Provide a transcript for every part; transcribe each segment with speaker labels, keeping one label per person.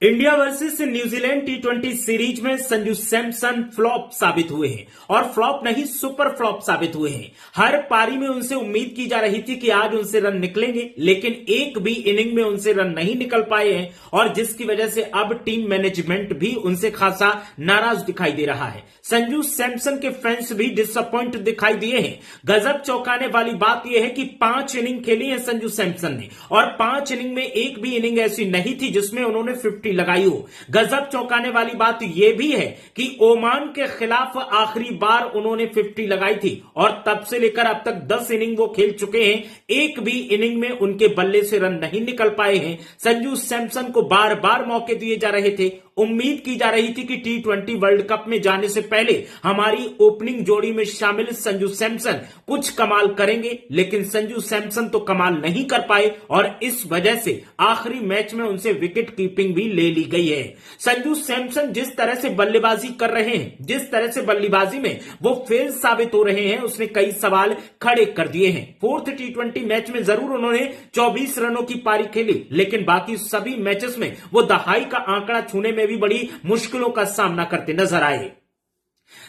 Speaker 1: India versus New Zealand टी20 series में Sanju Samson flop साबित हुए हैं और फ्लॉप नहीं सुपर फ्लॉप साबित हुए हैं। हर पारी में उनसे उम्मीद की जा रही थी कि आज उनसे रन निकलेंगे, लेकिन एक भी इनिंग में उनसे रन नहीं निकल पाए हैं और जिसकी वजह से अब टीम मैनेजमेंट भी उनसे खासा नाराज दिखाई दे रहा है। संजू सैमसन के फैंस भी डिसअपॉइंट दिखाई दिए हैं। गजब चौंकाने वाली बात यह है कि 5 इनिंग खेली है संजू सैमसन ने और 5 इनिंग में एक भी इनिंग ऐसी नहीं थी जिसमें उन्होंने 50 लगाई हो। गजब चौंकाने वाली बात यह भी है कि ओमान के खिलाफ आखिरी बार उन्होंने 50 लगाई थी और तब से लेकर अब तक 10 इनिंग वो खेल चुके हैं। एक भी इनिंग में उनके बल्ले से रन नहीं निकल पाए हैं। संजू सैमसन को बार बार मौके दिए जा रहे थे। उम्मीद की जा रही थी कि टी20 वर्ल्ड कप में जाने से पहले हमारी ओपनिंग जोड़ी में शामिल संजू सैमसन कुछ कमाल करेंगे, लेकिन संजू सैमसन तो कमाल नहीं कर पाए और इस वजह से आखिरी मैच में उनसे विकेट कीपिंग भी ले ली गई है। संजू सैमसन जिस तरह से बल्लेबाजी कर रहे हैं, जिस तरह से बल्लेबाजी में वो फेल साबित हो रहे हैं, उसने कई सवाल खड़े कर दिए हैं। 4th टी20 मैच में जरूर उन्होंने 24 रनों की पारी खेली, लेकिन बाकी सभी मैचेस में वो दहाई का आंकड़ा छूने में भी बड़ी मुश्किलों का सामना करते नजर आए।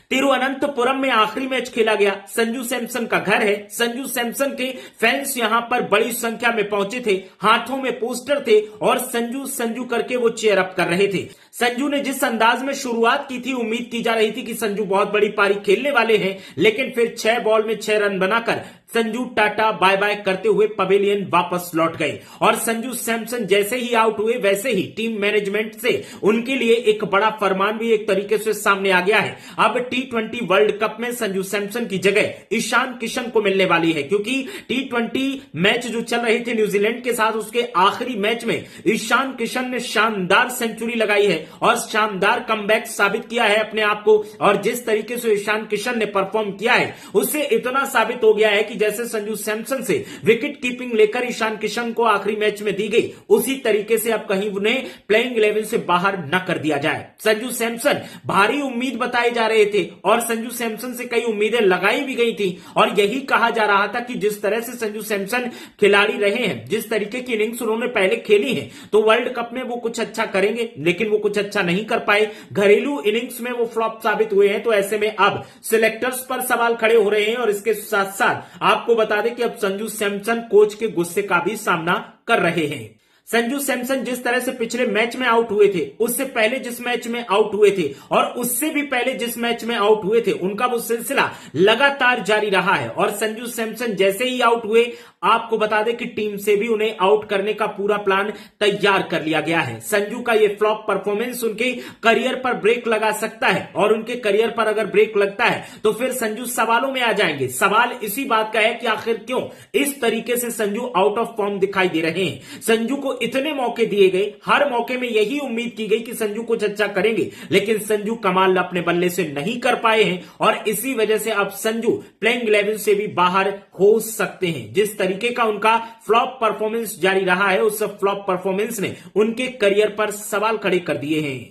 Speaker 1: तिरुवनंतपुरम में आखिरी मैच खेला गया। संजू सैमसन का घर है। संजू सैमसन के फैंस यहां पर बड़ी संख्या में पहुंचे थे, हाथों में पोस्टर थे और संजू संजू करके वो चेयर अप कर रहे थे। संजू ने जिस अंदाज में शुरुआत की थी, उम्मीद की जा रही थी कि संजू बहुत बड़ी पारी खेलने वाले हैं, लेकिन फिर 6 बॉल में 6 रन बनाकर संजू टाटा बाय बाय करते हुए पवेलियन वापस लौट गए और संजू सैमसन जैसे ही आउट हुए वैसे ही टीम मैनेजमेंट से उनके लिए एक बड़ा फरमान भी एक तरीके से सामने आ गया है। अब टी20 वर्ल्ड कप में संजू सैमसन की जगह ईशान किशन को मिलने वाली है, क्योंकि टी20 मैच जो चल रहे थे न्यूजीलैंड के साथ, उसके आखिरी मैच में ईशान किशन ने शानदार सेंचुरी लगाई है और शानदार कमबैक साबित किया है अपने आप को। और जिस तरीके से ईशान किशन ने परफॉर्म किया है, उससे इतना साबित हो गया है कि जैसे संजू सैमसन से विकेट कीपिंग लेकर ईशान किशन को आखिरी मैच में दी गई, उसी तरीके से अब कहीं उन्हें प्लेइंग 11 से बाहर न कर दिया जाए। संजू सैमसन भारी उम्मीद बताए जा रहे थे और संजू सैमसन से कई उम्मीदें लगाई भी गई थी और यही कहा जा रहा था कि जिस तरह से संजू सैमसन खिलाड़ी रहे हैं, जिस तरीके की इनिंग्स उन्होंने पहले खेली है, तो वर्ल्ड कप में वो कुछ अच्छा करेंगे, लेकिन वो कुछ अच्छा नहीं कर पाए। घरेलू इनिंग्स में वो फ्लॉप साबित हुए हैं। तो ऐसे में अब सिलेक्टर्स पर सवाल खड़े हो रहे हैं और इसके साथ साथ आपको बता दें कि अब संजू सैमसन कोच के गुस्से का भी सामना कर रहे हैं। संजू सैमसन जिस तरह से पिछले मैच में आउट हुए थे, उससे पहले जिस मैच में आउट हुए थे और उससे भी पहले जिस मैच में आउट हुए थे, उनका वो सिलसिला लगातार जारी रहा है और संजू सैमसन जैसे ही आउट हुए, आपको बता दें कि टीम से भी उन्हें आउट करने का पूरा प्लान तैयार कर लिया गया है। संजू का ये फ्लॉप परफॉर्मेंस उनके करियर पर ब्रेक लगा सकता है और उनके करियर पर अगर ब्रेक लगता है तो फिर संजू सवालों में आ जाएंगे। सवाल इसी बात का है कि आखिर क्यों इस तरीके से संजू आउट ऑफ फॉर्म दिखाई दे रहे हैं। संजू को इतने मौके दिए गए, हर मौके में यही उम्मीद की गई कि संजू कुछ अच्छा करेंगे, लेकिन संजू कमाल अपने बल्ले से नहीं कर पाए हैं और इसी वजह से अब संजू प्लेइंग 11 से भी बाहर हो सकते हैं। जिस तरीके का उनका फ्लॉप परफॉर्मेंस जारी रहा है, उस फ्लॉप परफॉर्मेंस ने उनके करियर पर सवाल खड़े कर दिए हैं।